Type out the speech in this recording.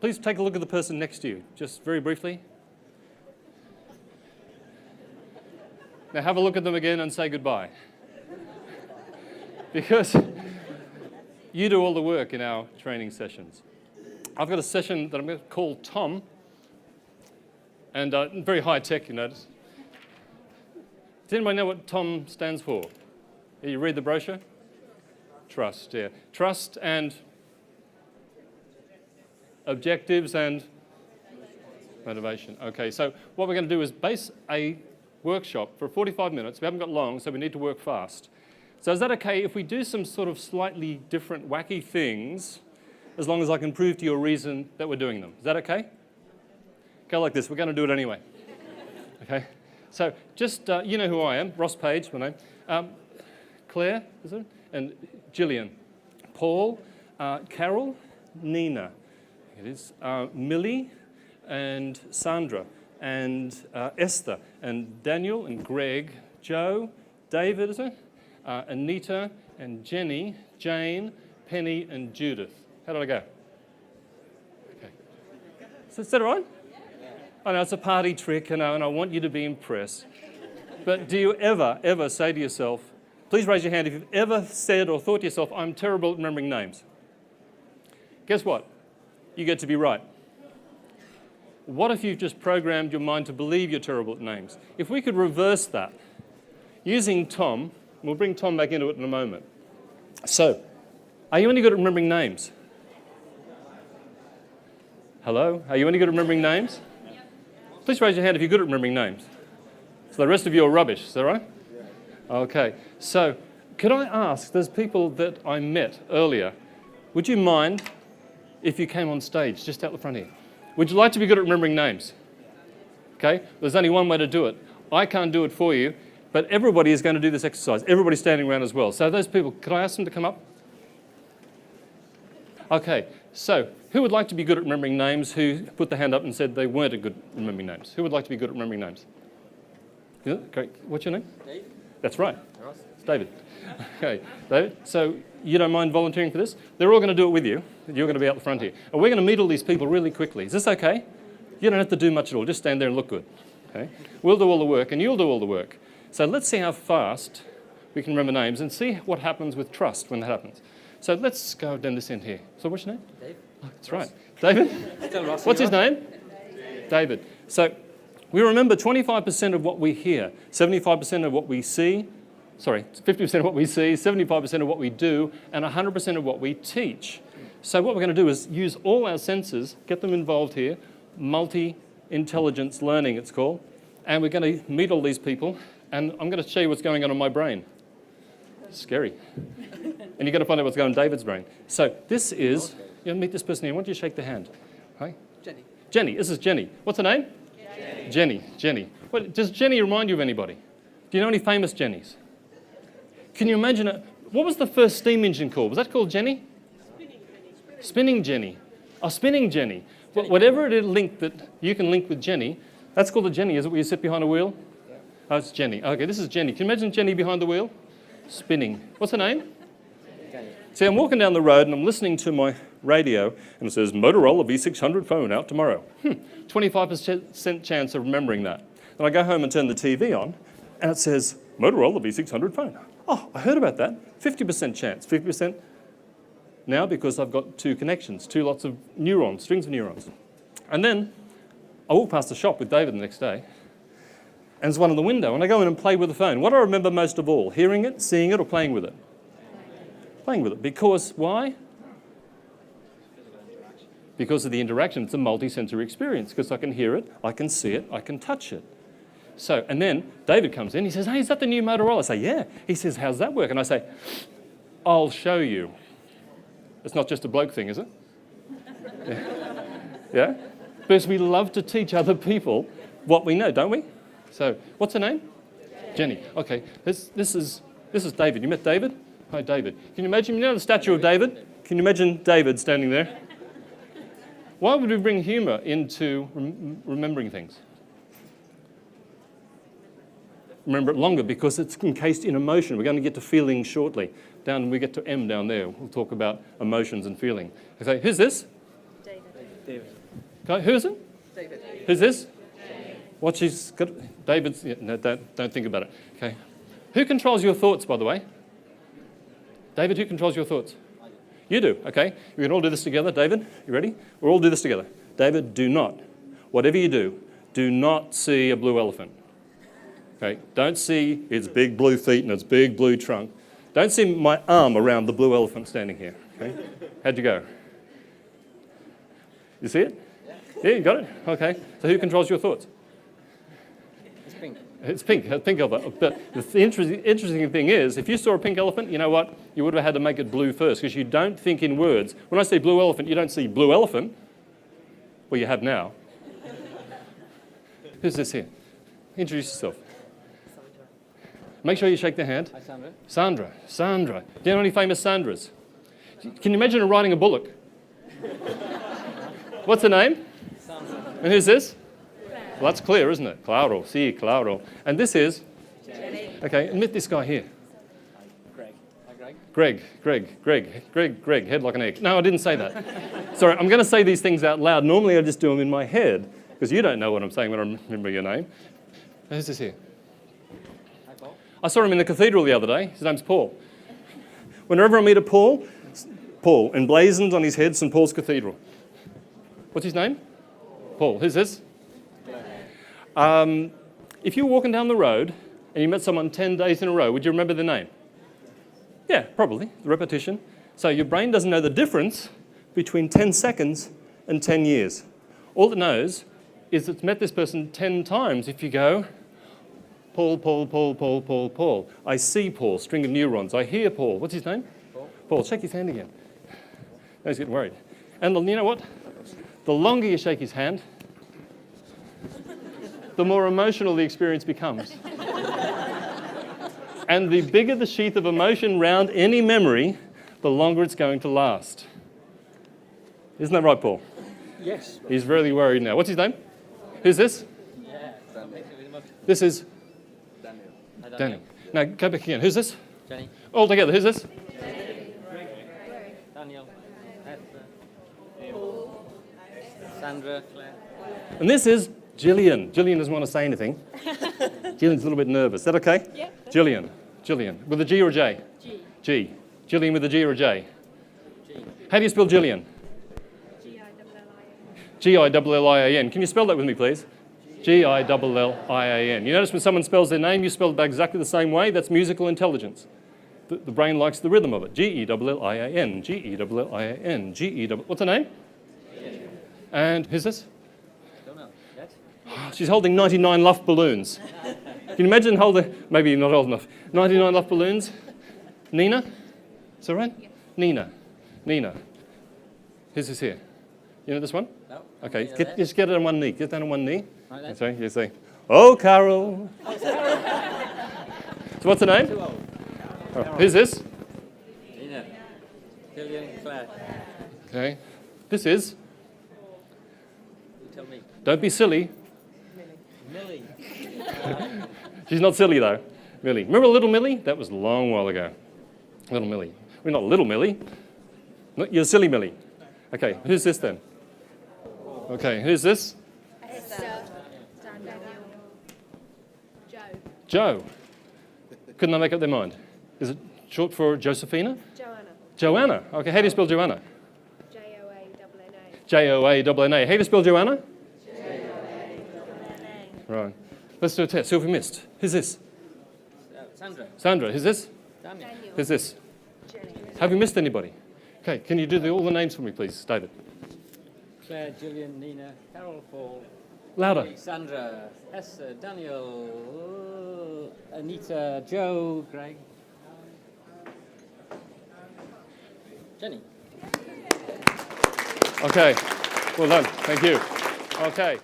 please take a look at the person next to you, just very briefly. Now have a look at them again and say goodbye. Because you do all the work in our training sessions. I've got a session that I'm going to call Tom, and very high tech, you notice. Does anybody know what Tom stands for? You read the brochure? Trust, yeah. Trust and objectives and motivation. Okay, so what we're going to do is base a workshop for 45 minutes. We haven't got long, so we need to work fast. So is that okay if we do some sort of slightly different, wacky things, as long as I can prove to you a reason that we're doing them? Is that okay? Go like this. We're going to do it anyway. Okay? So just, you know who I am. Ross Page, my name. Claire, is it? And Gillian. Paul, Carol, Nina. It is Millie and Sandra and Esther and Daniel and Greg, Joe, David, is it? Anita and Jenny, Jane, Penny and Judith. How did I go? Okay. So is that all right? I know it's a party trick, and I want you to be impressed. But do you ever say to yourself, please raise your hand if you've ever said or thought to yourself, I'm terrible at remembering names. Guess what? You get to be right. What if you've just programmed your mind to believe you're terrible at names? If we could reverse that, using Tom, we'll bring Tom back into it in a moment. So, are you any good at remembering names? Hello? Are you any good at remembering names? Please raise your hand if you're good at remembering names. So the rest of you are rubbish, is that right? Okay. So, could I ask, there's people that I met earlier, would you mind if you came on stage just out the front here? Would you like to be good at remembering names? Okay? There's only one way to do it. I can't do it for you, but everybody is going to do this exercise. Everybody's standing around as well. So those people, could I ask them to come up? Okay, so who would like to be good at remembering names who put the hand up and said they weren't good at remembering names? Who would like to be good at remembering names? Yeah, great. What's your name? Dave. That's right. It's David. Okay, David. So you don't mind volunteering for this? They're all going to do it with you. You're going to be out the front here. And we're going to meet all these people really quickly. Is this okay? You don't have to do much at all. Just stand there and look good. Okay? We'll do all the work and you'll do all the work. So let's see how fast we can remember names and see what happens with trust when that happens. So let's go down this end here. So what's your name? Dave. Oh, that's right. David? What's his name? David. So we remember 25% of what we hear, 75% of what we see, 50% of what we see, 75% of what we do, and 100% of what we teach. So what we're going to do is use all our senses, get them involved here, multi-intelligence learning it's called, and we're going to meet all these people, and I'm going to show you what's going on in my brain. Scary. And you've got to find out what's going on in David's brain. So this is, you meet this person here. Why don't you shake the hand? Hi? Jenny. Jenny. This is Jenny. What's her name? Jenny. What, does Jenny remind you of anybody? Do you know any famous Jennies? Can you imagine it? What was the first steam engine called? Was that called Jenny? Spinning Jenny. Oh, Spinning Jenny. Whatever it is linked that you can link with Jenny, that's called a Jenny, is it, where you sit behind a wheel? Yeah. Oh, it's Jenny. Okay, this is Jenny. Can you imagine Jenny behind the wheel? Spinning. What's her name? Jenny. See, I'm walking down the road and I'm listening to my radio and it says, Motorola V600 phone out tomorrow. 25% chance of remembering that. And I go home and turn the TV on and it says, Motorola V600 phone. Oh, I heard about that. 50% chance. 50% now because I've got two connections, two lots of neurons, strings of neurons. And then I walk past the shop with David the next day and there's one in the window and I go in and play with the phone. What do I remember most of all? Hearing it, seeing it, or playing with it? Playing with it. Because why? Because of the interaction. It's a multi-sensory experience because I can hear it, I can see it, I can touch it. So, and then David comes in, he says, hey, is that the new Motorola? I say, yeah. He says, how's that work? And I say, I'll show you. It's not just a bloke thing, is it? Yeah? Because we love to teach other people what we know, don't we? So, what's her name? Jenny. Okay, this is David. You met David? Hi, David. Can you imagine, you know the statue of David? Can you imagine David standing there? Why would we bring humour into remembering things? Remember it longer because it's encased in emotion. We're going to get to feeling shortly. We get to M down there. We'll talk about emotions and feeling. I say, who's this? David. Okay, who is it? David. Who's this? What she's got? David's. Yeah, no, don't think about it. Okay. Who controls your thoughts, by the way? David, who controls your thoughts? You do. Okay. We can all do this together. David, you ready? We'll all do this together. David, do not, whatever you do not see a blue elephant. Okay. Don't see its big blue feet and its big blue trunk. Don't see my arm around the blue elephant standing here. Okay. How'd you go? You see it? Yeah, you got it? Okay. So who controls your thoughts? It's pink. It's pink. It's pink elephant. But the interesting thing is, if you saw a pink elephant, you know what? You would have had to make it blue first because you don't think in words. When I say blue elephant, you don't see blue elephant. Well, you have now. Who's this here? Introduce yourself. Sandra. Make sure you shake their hand. Hi, Sandra. Sandra. Do you know any famous Sandras? Can you imagine her riding a bullock? What's her name? Sandra. And who's this? Well, that's clear, isn't it? Claro, sí, claro. And this is? Jenny. Okay, admit this guy here. Greg. Hi, Greg. Greg, head like an egg. No, I didn't say that. Sorry, I'm going to say these things out loud. Normally I just do them in my head because you don't know what I'm saying when I remember your name. Who's this here? Hi, Paul. I saw him in the cathedral the other day. His name's Paul. Whenever I meet a Paul emblazoned on his head St. Paul's Cathedral. What's his name? Paul. Who's this? If you were walking down the road and you met someone 10 days in a row, would you remember their name? Yeah, probably. The repetition. So your brain doesn't know the difference between 10 seconds and 10 years. All it knows is it's met this person 10 times. If you go, Paul. I see Paul, string of neurons. I hear Paul. What's his name? Paul. Shake his hand again. No, he's getting worried. And you know what? The longer you shake his hand, the more emotional the experience becomes. And the bigger the sheath of emotion round any memory, the longer it's going to last. Isn't that right, Paul? Yes. He's really worried now. What's his name? Who's this? Yeah. This is Daniel. Hi, Danny. Now, go back again. Who's this? Jenny. All together. Who's this? Daniel. Esther. Sandra. Claire. And this is Gillian. Gillian doesn't want to say anything. Gillian's a little bit nervous. Is that okay? Yeah. Gillian. With a G or a J? G. Gillian with a G or a J? G. How do you spell Gillian? Gillian. Gillian. Can you spell that with me, please? Gillian. You notice when someone spells their name, you spell it back exactly the same way? That's musical intelligence. The brain likes the rhythm of it. Gillian. Gillian. What's her name? And who's this? Don't know. Yet? She's holding 99 Luff balloons. Can you imagine holding, maybe not old enough, 99 Luff balloons? Nina? Is that right? Yeah. Nina. Who's this here? You know this one? No. Okay, Yeah, just get it on one knee. Get down on one knee. Right then. Sorry, you say, oh, Carol. So what's her name? Too old. Oh, who's this? Nina. Gillian. Claire. Okay. This is, You tell me. don't be silly. Millie. She's not silly though. Millie. Remember Little Millie? That was a long while ago. Little Millie. We're not Little Millie. No, you're Silly Millie. Okay, who's this then? Okay, who's this? Esther. Daniel. Joe. Joe. Couldn't they make up their mind? Is it short for Josephina? Joanna. Joanna. Okay, how do you spell Joanna? Joanna. Joanna. How do you spell Joanna? Right. Let's do a test. See what we missed. Who's this? Sandra. Sandra. Who's this? Daniel. Who's this? Jenny. Have we missed anybody? Okay, can you do all the names for me, please, David? Claire, Gillian, Nina, Carol, Paul, Louder. Sandra, Esther, Daniel, Anita, Joe, Greg, Jenny. Okay. Well done. Thank you. Okay.